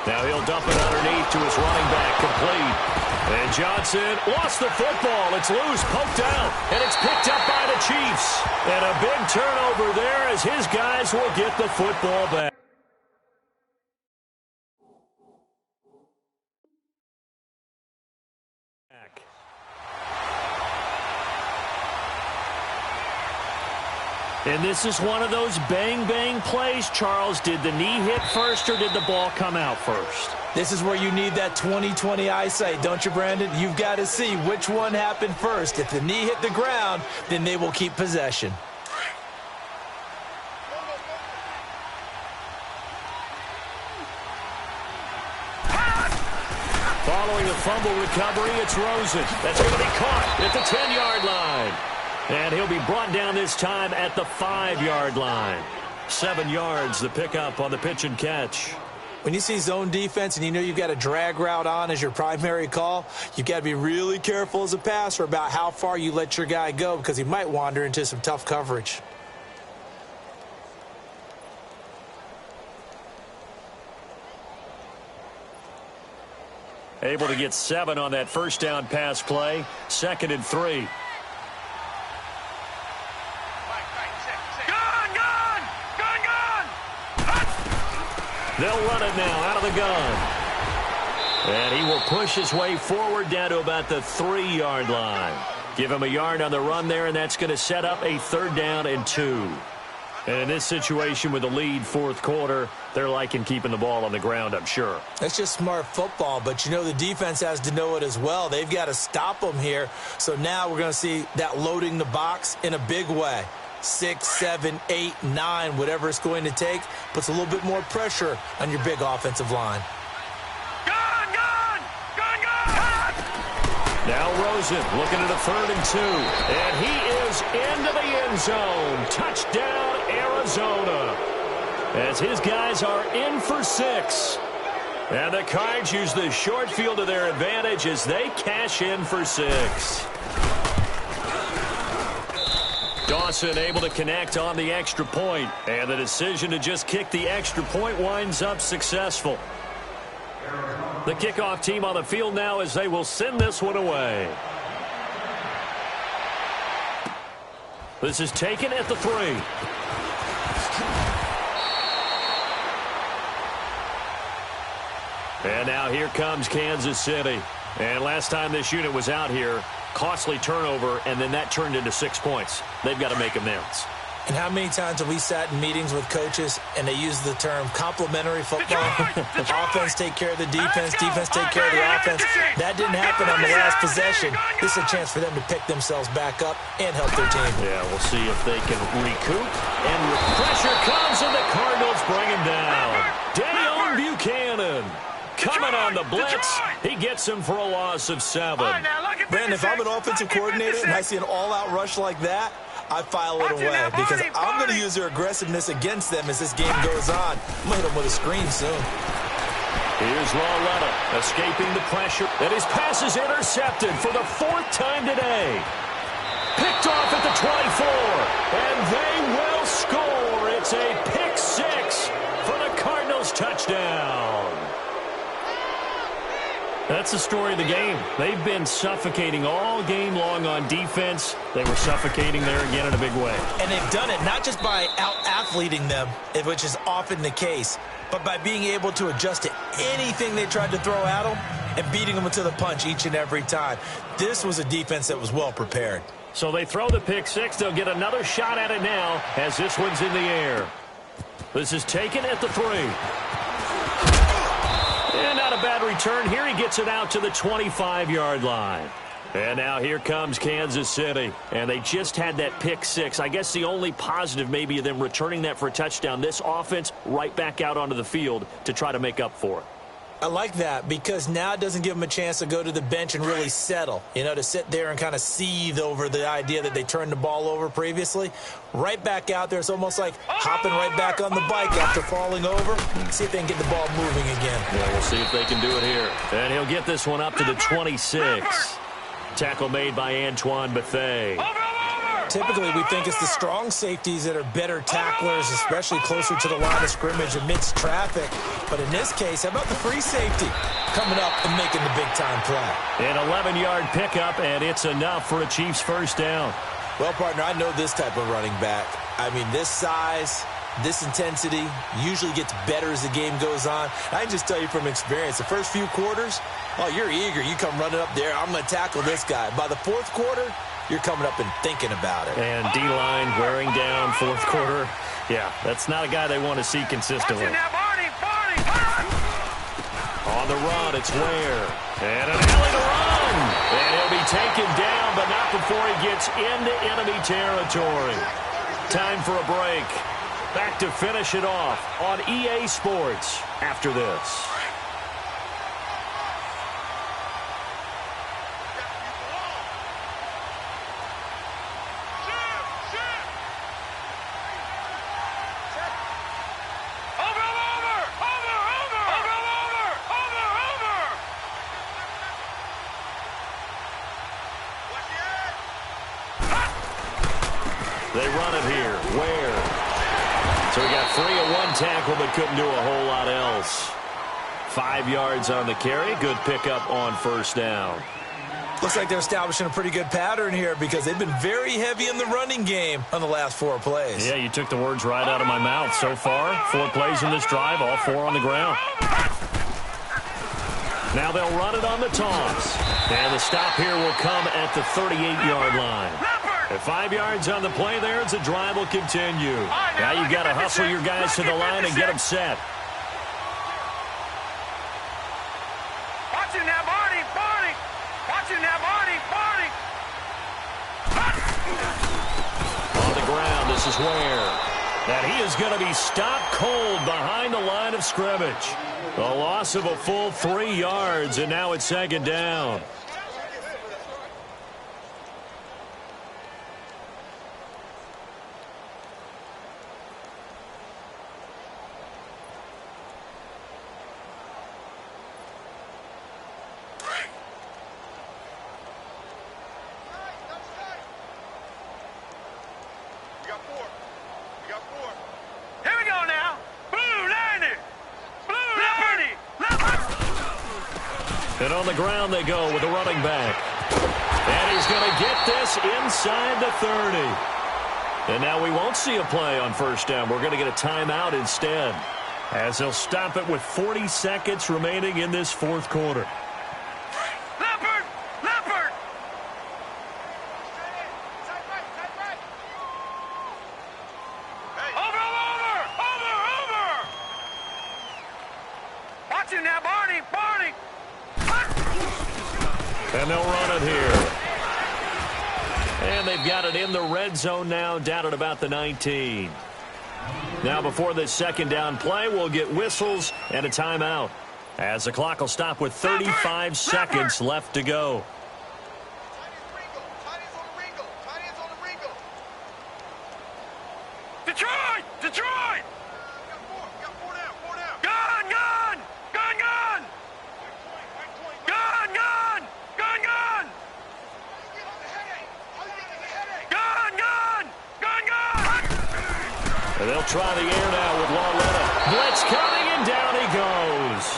Now he'll dump it underneath to his running back, complete. And Johnson lost the football. It's loose, poked out, and it's picked up by the Chiefs. And a big turnover there as his guys will get the football back. And this is one of those bang-bang plays, Charles. Did the knee hit first or did the ball come out first? This is where you need that 20/20 eyesight, don't you, Brandon? You've got to see which one happened first. If the knee hit the ground, then they will keep possession. Following the fumble recovery, it's Rosen. That's going to be caught at the 10-yard line. And he'll be brought down this time at the 5-yard line. 7 yards, the pickup on the pitch and catch. When you see zone defense and you know you've got a drag route on as your primary call, you've got to be really careful as a passer about how far you let your guy go because he might wander into some tough coverage. Able to get 7 on that first down pass play. 2nd and 3. They'll run it now out of the gun. And he will push his way forward down to about the 3-yard line. Give him a yard on the run there, and that's going to set up a 3rd down and 2. And in this situation with the lead fourth quarter, they're liking keeping the ball on the ground, I'm sure. That's just smart football, but you know the defense has to know it as well. They've got to stop them here. So now we're going to see that loading the box in a big way. 6, 7, 8, 9, whatever it's going to take, puts a little bit more pressure on your big offensive line. Now Rosen looking at a 3rd and 2. And he is into the end zone. Touchdown, Arizona. As his guys are in for 6. And the Cards use the short field to their advantage as they cash in for 6. Dawson able to connect on the extra point. And the decision to just kick the extra point winds up successful. The kickoff team on the field now as they will send this one away. This is taken at the 3. And now here comes Kansas City. And last time this unit was out here, costly turnover, and then that turned into 6 points. They've got to make amends. And how many times have we sat in meetings with coaches and they use the term complementary football? Offense take care of the defense, defense take care of the offense. That didn't happen on the last possession. This is a chance for them to pick themselves back up and help their team. Yeah, we'll see if they can recoup. And pressure comes, and the Cardinals bring him down. Deion Buchanan coming on the blitz. He gets him for a loss of 7. Brandon, if I'm an offensive coordinator and I see an all-out rush like that, I file it away because I'm going to use their aggressiveness against them as this game goes on. I'm going to hit them with a screen soon. Here's Lauletta escaping the pressure. And his pass is intercepted for the 4th time today. Picked off at the 24. And they will score. It's a pick 6 for the Cardinals touchdown. That's the story of the game. They've been suffocating all game long on defense. They were suffocating there again in a big way. And they've done it not just by out-athleting them, which is often the case, but by being able to adjust to anything they tried to throw at them and beating them to the punch each and every time. This was a defense that was well prepared. So they throw the pick 6. They'll get another shot at it now as this one's in the air. This is taken at the 3. And not a bad return. Here he gets it out to the 25-yard line. And now here comes Kansas City. And they just had that pick 6. I guess the only positive maybe of them returning that for a touchdown. This offense right back out onto the field to try to make up for it. I like that because now it doesn't give them a chance to go to the bench and really settle, to sit there and kind of seethe over the idea that they turned the ball over previously. Right back out there, it's almost like hopping right back on the bike after falling over. See if they can get the ball moving again. Yeah, we'll see if they can do it here. And he'll get this one up to the 26. Tackle made by Antoine Bethea. Typically, we think it's the strong safeties that are better tacklers, especially closer to the line of scrimmage amidst traffic. But in this case, how about the free safety coming up and making the big-time play? An 11-yard pickup, and it's enough for a Chiefs first down. Well, partner, I know this type of running back. I mean, this size, this intensity usually gets better as the game goes on. I can just tell you from experience, the first few quarters, you're eager. You come running up there, I'm going to tackle this guy. By the fourth quarter, you're coming up and thinking about it. And D-line wearing down fourth quarter. Yeah, that's not a guy they want to see consistently. On the run, it's Ware. And an alley to run. And he'll be taken down, but not before he gets into enemy territory. Time for a break. Back to finish it off on EA Sports after this. They run it here. Ware. So he got 3 at one tackle, but couldn't do a whole lot else. 5 yards on the carry. Good pickup on first down. Looks like they're establishing a pretty good pattern here because they've been very heavy in the running game on the last 4 plays. Yeah, you took the words right out of my mouth. So far, 4 plays in this drive, all 4 on the ground. Now they'll run it on the toss. And the stop here will come at the 38-yard line. At 5 yards on the play there, the drive will continue. Right, now you've got to hustle your guys to the line and get them set. Watch him now, Barney. Watch him now, Barney. On the ground, this is where. And he is going to be stopped cold behind the line of scrimmage. A loss of a full 3 yards, and now it's second down. And on the ground they go with the running back. And he's going to get this inside the 30. And now we won't see a play on first down. We're going to get a timeout instead, as they'll stop it with 40 seconds remaining in this fourth quarter. Leopard! Over! Watch him now, Barney! And they'll run it here. And they've got it in the red zone now, down at about the 19. Now before this second down play, we'll get whistles and a timeout, as the clock will stop with 35 seconds left to go. Detroit! And they'll try the air now with Lauletta. Blitz coming, and down he goes.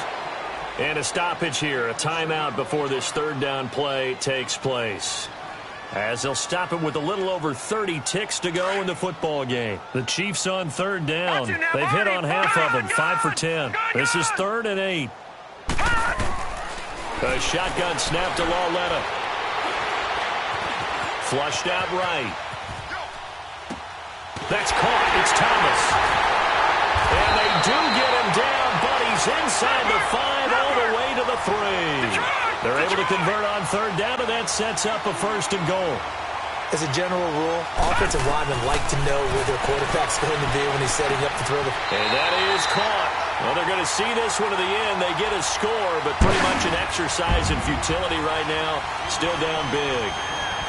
And a stoppage here, a timeout before this third down play takes place, as they'll stop it with a little over 30 ticks to go in the football game. The Chiefs on third down. They've hit on half of them, 5 for 10. This is 3rd and 8. A shotgun snap to Lauletta. Flushed out right. That's caught. It's Thomas. And they do get him down, but he's inside the 5 all the way to the 3. They're able to convert on third down, and that sets up a 1st and goal. As a general rule, offensive linemen like to know where their quarterback's going to be when he's setting up to throw the... And that is caught. Well, they're going to see this one to the end. They get a score, but pretty much an exercise in futility right now. Still down big.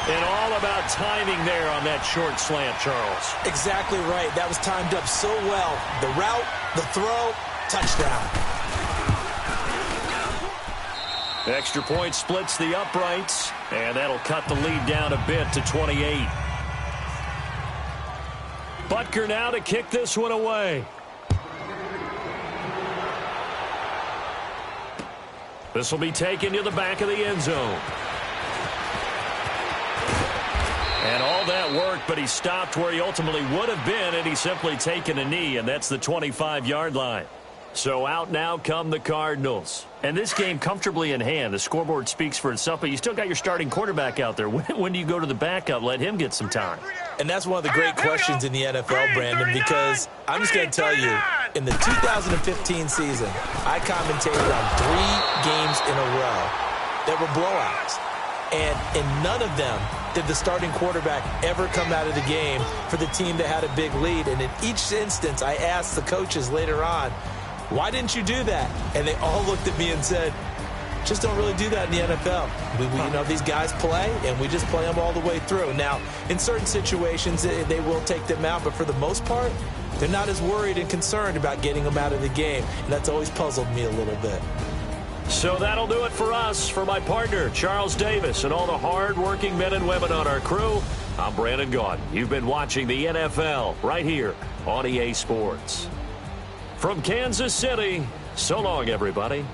And all about timing there on that short slant, Charles. Exactly right. That was timed up so well. The route, the throw, touchdown. Extra point splits the uprights, and that'll cut the lead down a bit to 28. Butker now to kick this one away. This will be taken to the back of the end zone. And all that work, but he stopped where he ultimately would have been, and he's simply taken a knee, and that's the 25-yard line. So out now come the Cardinals. And this game comfortably in hand. The scoreboard speaks for itself, but you still got your starting quarterback out there. When do you go to the backup? Let him get some time. And that's one of the great questions in the NFL, Brandon, because I'm just going to tell you, in the 2015 season, I commentated on 3 games in a row that were blowouts. And in none of them did the starting quarterback ever come out of the game for the team that had a big lead. And in each instance, I asked the coaches later on, why didn't you do that? And they all looked at me and said, just don't really do that in the NFL. You know, these guys play, and we just play them all the way through. Now, in certain situations, they will take them out, but for the most part, they're not as worried and concerned about getting them out of the game. And that's always puzzled me a little bit. So that'll do it for us. For my partner, Charles Davis, and all the hard-working men and women on our crew, I'm Brandon Gaudin. You've been watching the NFL right here on EA Sports. From Kansas City, so long, everybody.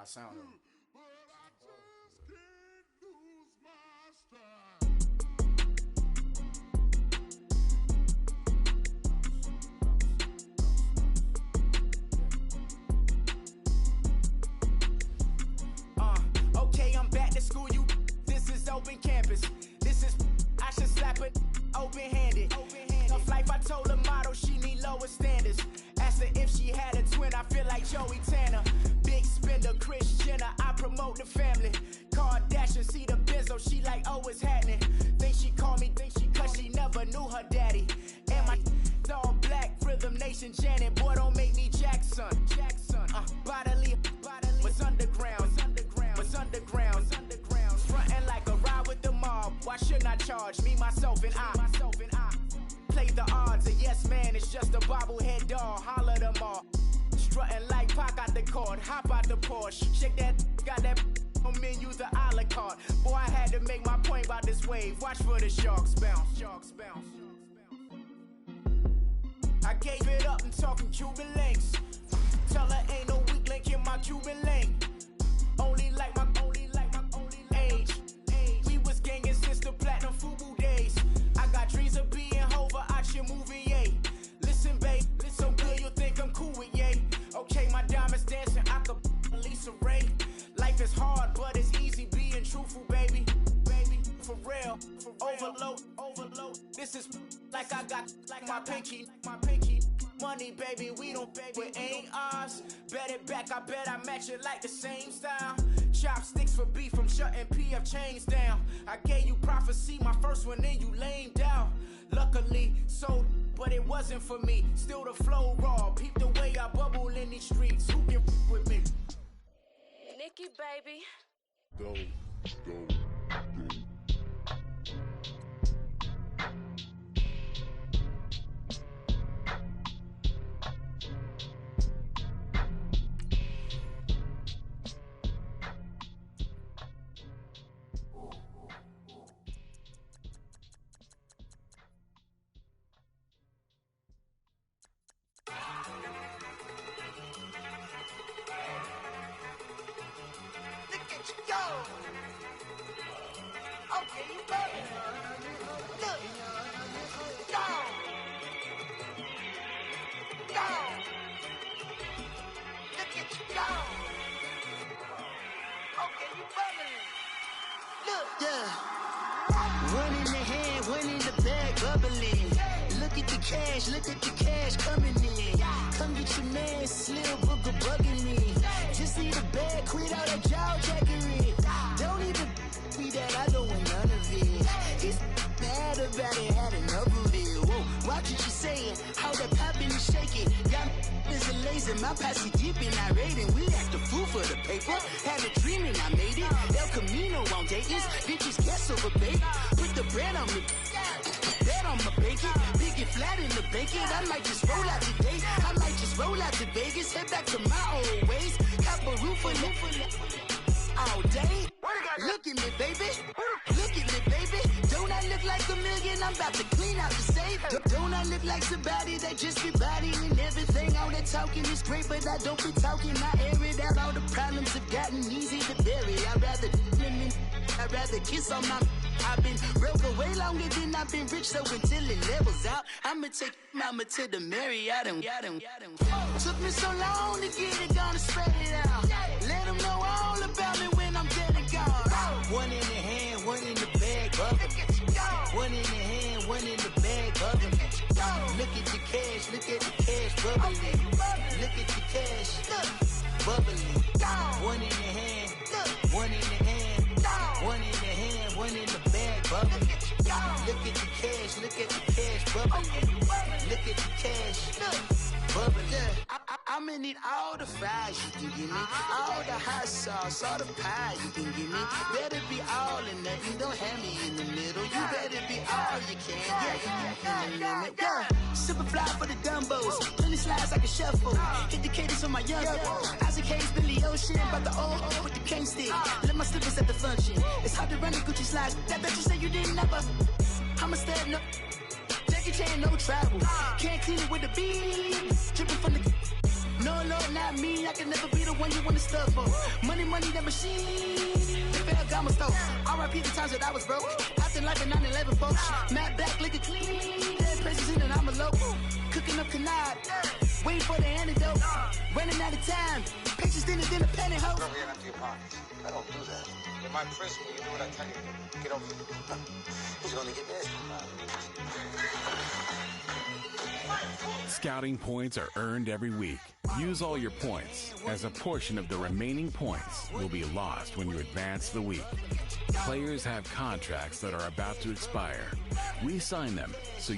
I sound them. Okay, I'm back to school, you. This is open campus. This is, I should slap it open-handed. Tough life, I told her motto, she need lower standards. Asked her if she had a twin, I feel like Joey Tanner. Big spender, Kris Jenner, I promote the family. Kardashian, see the benzo, she like, oh, it's happening. Think she called me, cause she never knew her daddy. And my all black, Rhythm Nation, Janet, boy, don't make me Jackson. Bodily, was underground. Frontin' like a ride with the mob. Why shouldn't I charge me, myself, and I? Play the odds, a yes man is just a bobblehead doll. Holler them all. Strutting like Pac out the court, hop out the Porsche. Shake that, got that on menu, the a la carte. Boy, I had to make my point about this wave. Watch for the sharks bounce. I gave it up and talking Cuban links. Tell her ain't no weak link in my Cuban link. Only like my age. We was gangin' since the platinum FUBU days. I got dreams of being Hova out your movie, yay. Listen, babe, so good you'll think I'm cool with yay. Okay, my diamonds dancing, I could Lisa Ray. Life is hard, but it's easy being truthful, baby. For real, overload. This is like I got like my pinky. Money, baby, we don't pay, but ain't ours. Bet it back, I bet I match it like the same style. Chopsticks for beef, I'm shutting PF chains down. I gave you prophecy, my first one, then you lamed out. Luckily, sold, but it wasn't for me. Still the flow raw, peep the way I bubble in these streets. Who can with me? Nikki, baby. Go. One in the hand, one in the bag, bubbling. Look at the cash coming in. Come get your man, Slim Booger bugging me. Just need a bag, quit all that jaw jackery. Don't even be that, I don't want none of it. He's mad about it, had enough of it. Whoa, watch what you saying, how that poppin' and shaking. Y'all is a lazy, my posse deep and I raiding. We act the fool for the paper, had a dream and I made it. El Camino on Dayton's, bitches guess over bait. Put the bread on me, bet on my bacon. Big and flat in the bacon, I might just roll out today. I might just roll out to Vegas, head back to my old ways. Cop a roof for all day. Look at me, baby. Look at me, baby. Don't I look like a million? I'm about to clean out the safe. Don't I look like somebody that just be bodying everything? All that talking is great, but I don't be talking. I air it out. All the problems have gotten easy to bury. I'd rather kiss on my. I've been broke way longer than I've been rich, so until it levels out, I'ma take mama to the Marriott and took me so long to get it, gonna spread it out. Let them know all about me when I'm dead and gone. One in the hand, one in the bag, bubbling. One in the hand, one in the bag, bubbling. Look at the cash, bubbling. Look at the cash, bubbling. One in the hand, one in the hand, one in the hand, one in the bag, bubbling. Look at the cash, bubbling. Look at the cash, bubbling. I'ma need all the fries you can give me, all the hot sauce, all the pie you can give me. Better be all or nothing, don't have me in the middle. You better be all you can, yeah. Super fly for the dumbos, plenty slides like a shuffle. Hit the cadence for my young Isaac Hayes, Billy Ocean, about the old with the cane stick. Let my slippers at the function. It's hard to run the Gucci slides. That bet you say you didn't never. I'ma stand no. Jackie Chan, no travel. Can't clean it with the beat. Dripping from the. No, Lord, not me. I can never be the one you want to stuff for. Money, that machine. Fell got my stove. R.I.P. the times that I was broke. Acting like a 9/11 folks. Matte black, liquor clean. Dead places in and I'm a local. Cooking up canard. Waiting for the antidote. Running out of time. Pictures thinner than a pantyhose. Bro, we empty your pockets. I don't do that. In my prison, you do what I tell you to do. Get over it. Who's gonna get this? Scouting points are earned every week. Use all your points, as a portion of the remaining points will be lost when you advance the week. Players have contracts that are about to expire. Re-sign them so